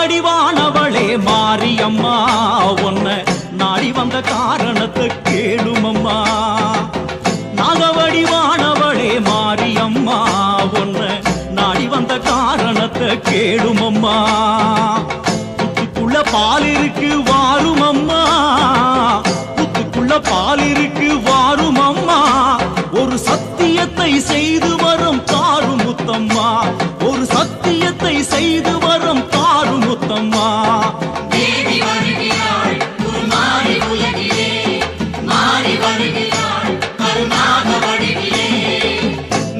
நாகவடிவானவளே மாரியம்மா உன்ன நாடி வந்த காரணத்தை கேளுமம்மா. நாகவடிவானவளே மாரியம்மா உன்ன நாடி வந்த காரணத்தை கேளுமம்மா. புத்துக்குள்ள பால் இருக்கு வாருமம்மா, புத்துக்குள்ள பால் இருக்கு வாருமம்மா. ஒரு சத்தியத்தை செய்து வரும் தாருமுத்தம்மா, ஒரு சத்தியத்தை செய்து வரும் தாருமுத்தம்மா. தேவி வருகிறாள் உருமாறி உலகிலே, மாறி வருகிறாள் கருணாக வடிவிலே.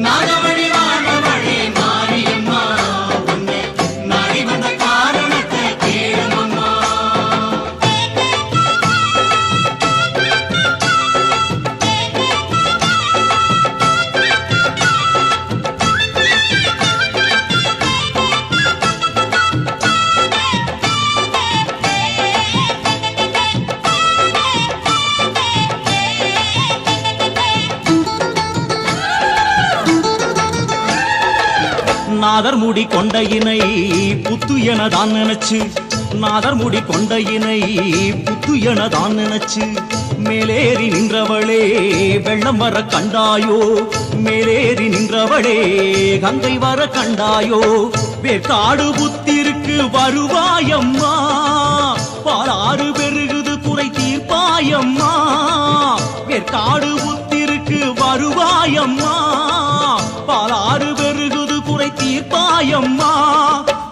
நாகவடிவானவளே மாரியம்மா உன்னை நாடி வந்த காரணத்தை கேளுமம்மா. நாதர் முடி கொண்டையினை புத்து எனதான் நினைச்சு, நாதர் முடி கொண்டையினை புத்து எனதான் நினைச்சு மேலேறி நின்றவளே வெள்ளம் வர கண்டாயோ, மேலேறி நின்றவளே கங்கை வர கண்டாயோ. வேற்காடு புத்திருக்கு வருவாயம்மா, பாலாறு பெருகுது குறை தீர்ப்பாயம்மா. வேற்காடு புத்திருக்கு வருவாயம்மா, பாலாறு பெருகுது குறை தீர்ப்பாயம்மா.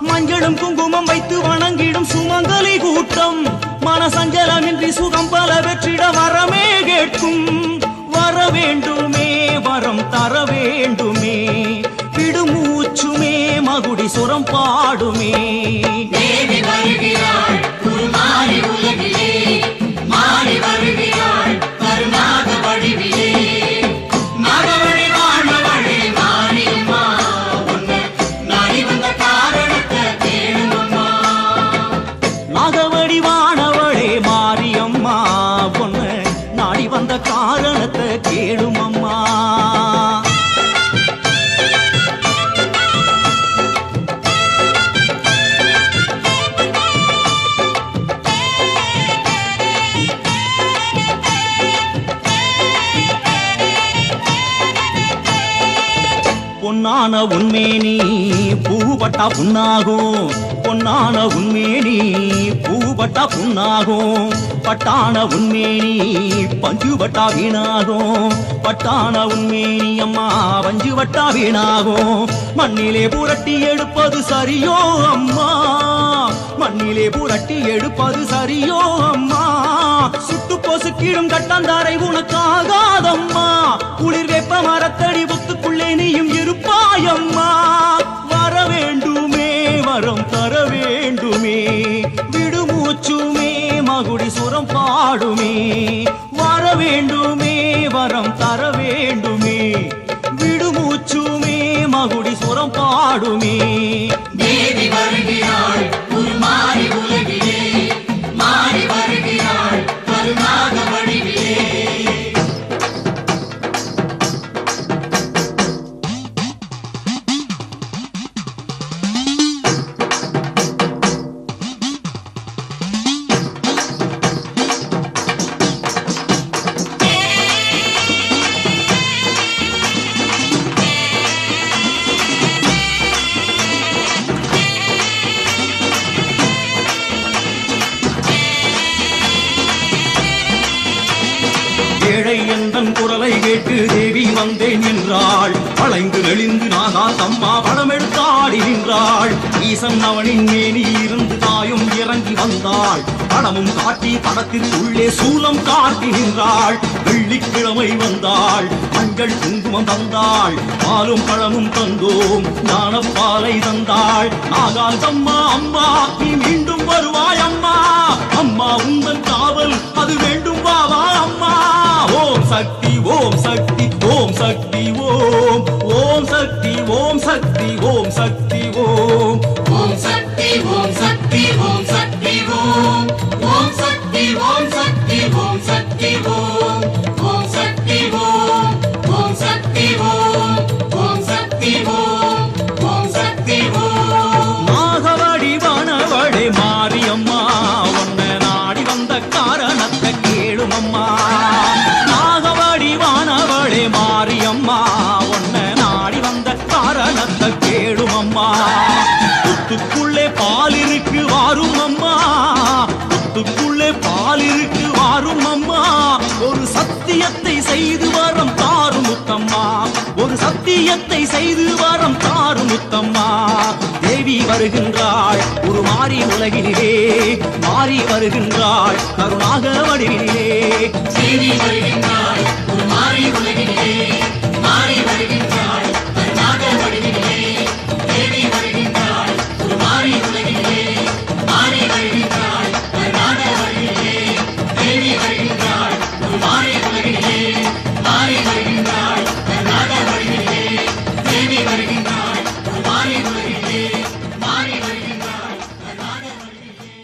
மஞ்சளும் குங்குமம் வைத்து வணங்கிடும் சுமங்கலி கூட்டம் மனசஞ்சலமின்றி சுகம் பல வெற்றிட வரமே கேட்கும். வர வேண்டுமே வரம் தர வேண்டுமே, விடுமூச்சுமே மகுடி சுரம் பாடுமே. தேவி வருகிறாள் உருமாறி உலகிலே, மாறி வருகிறாள் கருணாக வடிவிலே. நாகவடிவானவளே மாரியம்மா உன்னை நாடி வந்த காரணத்தை கேளுமம்மா. நாகவடிவானவளே மாரியம்மா உன்ன நாடி வந்த காரணத்தை கேளுமம்மா. பொன்னான உன்மேனி பூபட்டா புண்ணாகும், பொன்னான உன்மேனி பூபட்டா புண்ணாகும். பட்டான உன்மேனி பஞ்சுபட்டா வீணாகும், பட்டான உன்மேனி அம்மா பஞ்சுபட்டா வீணாகும். மண்ணிலே புரட்டி எடுப்பது சரியோ அம்மா, மண்ணிலே புரட்டி எடுப்பது சரியோ அம்மா. சுட்டு பொசுக்கிடும் கட்டாந்தாரை உனக்காகாதம்மா, குளிர் வெப்ப மரத்தடி புத்துக்குள்ளே நீயும் இருப்பாயம்மா. வர வேண்டுமே வரம் தர வேண்டுமே, விடுமூச்சுமே மகுடி சுரம் பாடுமே. வர வேண்டுமே வரம் தர வேண்டுமே, விடுமூச்சுமே மகுடி சுரம் பாடுமே. தேவி வருகிறாள் உருமாறி உலகிலே, மாறி வருகிறாள் கருணாக வடிவிலே. ஏழை எந்தன் குரலை கேட்டு தேவி வந்தேன் என்றாள். வளைந்து நெளிந்து நாகா தம்மா படமெடுத்தாடி நின்றாள். ஈசன் அவனின் மேனி இருந்து தாயும் இறங்கி வந்தாள். படமும் காட்டி படத்திற்குள்ளே சூலம் காட்டி நின்றாள். வெள்ளிக்கிழமை வந்தாள், மஞ்சள் குங்குமம் தந்தாள். பாலும் பழமும் தந்தோம், ஞானப்பாலை தந்தாள். நாகால் தம்மா அம்மா நீ மீண்டும் வருவாய் அம்மா, அம்மா உந்தன் காவல் அது வேண்டும் வாவா அம்மா. ஓம் சக்தி ஓம் சக்தி ஓம் சக்தி ஓம், ஓம் சக்தி ஓம் சக்தி ஓம் சக்தி ஓம். ஓம் சக்தி ஓம் சக்தி ஓம் சக்தி ஓம், ஓம் சக்தி ஓம் சக்தி ஓம் சக்தி ஓம். ஓம் சக்தி ஓம், ஓம் சக்தி ஓம், ஓம் சக்தி ஓம், ஓம் சக்தி ஓம். நாகவடிவானவளே சத்தியத்தை செய்து வரம் தாரும் முத்தம்மா. தேவி வருகின்றாள் உருமாறி உலகினிலே, மாறி வருகின்றாள் கருணாக வடிவினிலே. தேவி வருகின்றாள் உருமாறி உலகினிலே, மாறி வருகின்றாள் கருணாக வடிவினிலே. தேவி வருகின்றாள் உருமாறி உலகினிலே, மாறி வருகின்றாள் கருணாக வடிவினிலே. தேவி வருகின்றாள் உருமாறி உலகினிலே, மாறி வருகின்றாள் கருணாக வடிவினிலே. தேவி வருகின்றாள் உருமாறி உலகினிலே, மாறி வருகின்றாள் கருணாக வடிவினிலே.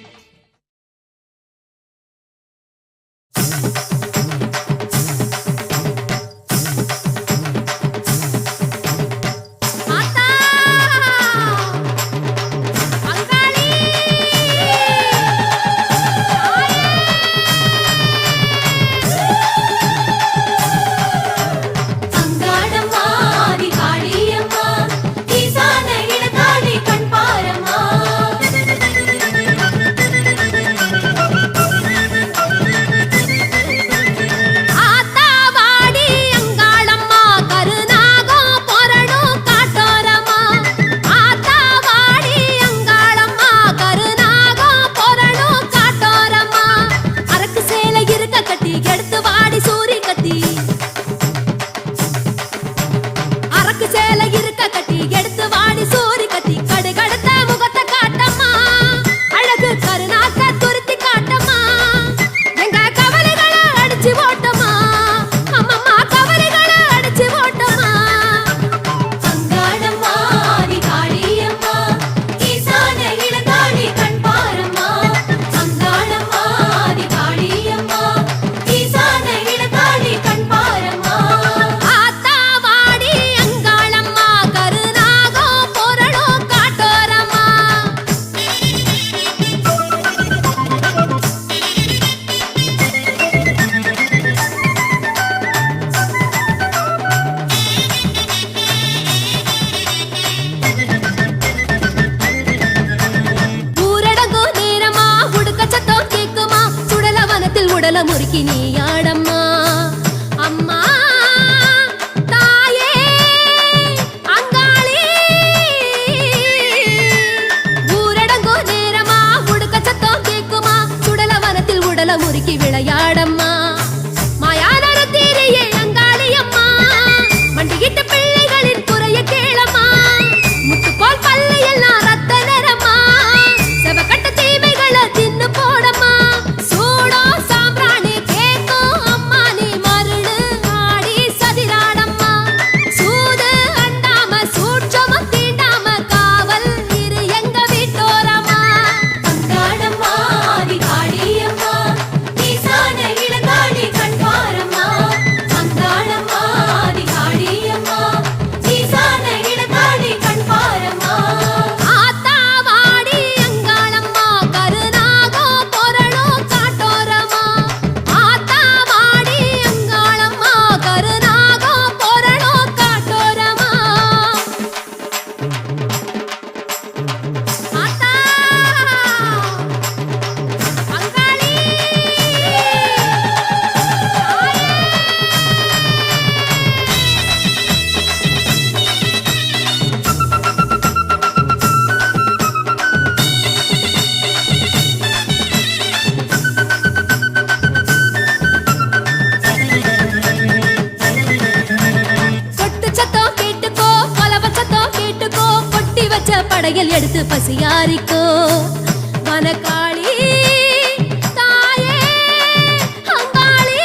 உடல முறுக்கி நீ ஆடம்மா அம்மா தாயே அங்காளி. ஊரடங்கோ நேரமா உடுக்க சத்தம் கேக்குமா, சுடல வனத்தில் உடல முறுக்கி விளையாடம்மா. மாயானர தீரையே அங்காளி அம்மா, மண்டிகிட்ட பிள்ளைகளின் குறைய கேளம்மா. முத்து போல் பல்லு எல்லாம் ரத்த நிறமா, செவக்கட்ட தீமைகளை தின்னு போடம்மா. படையல் எடுத்து பசியாரிக்கோ வனக்காளி தாயே அங்காளி.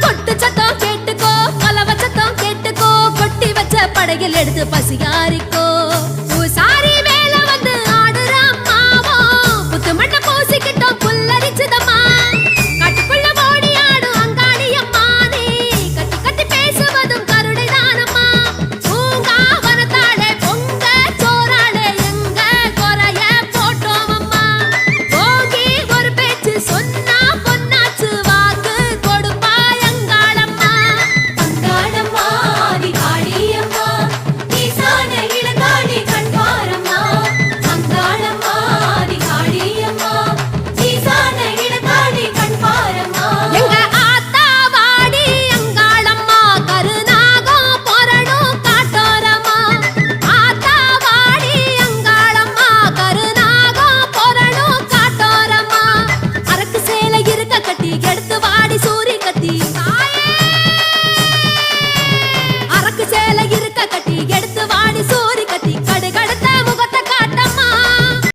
கொட்டு சத்தம் கேட்டுக்கோ, பலவ சத்தம் கேட்டுக்கோ, கொட்டி வச்ச படையல் எடுத்து பசியாரிக்கோ.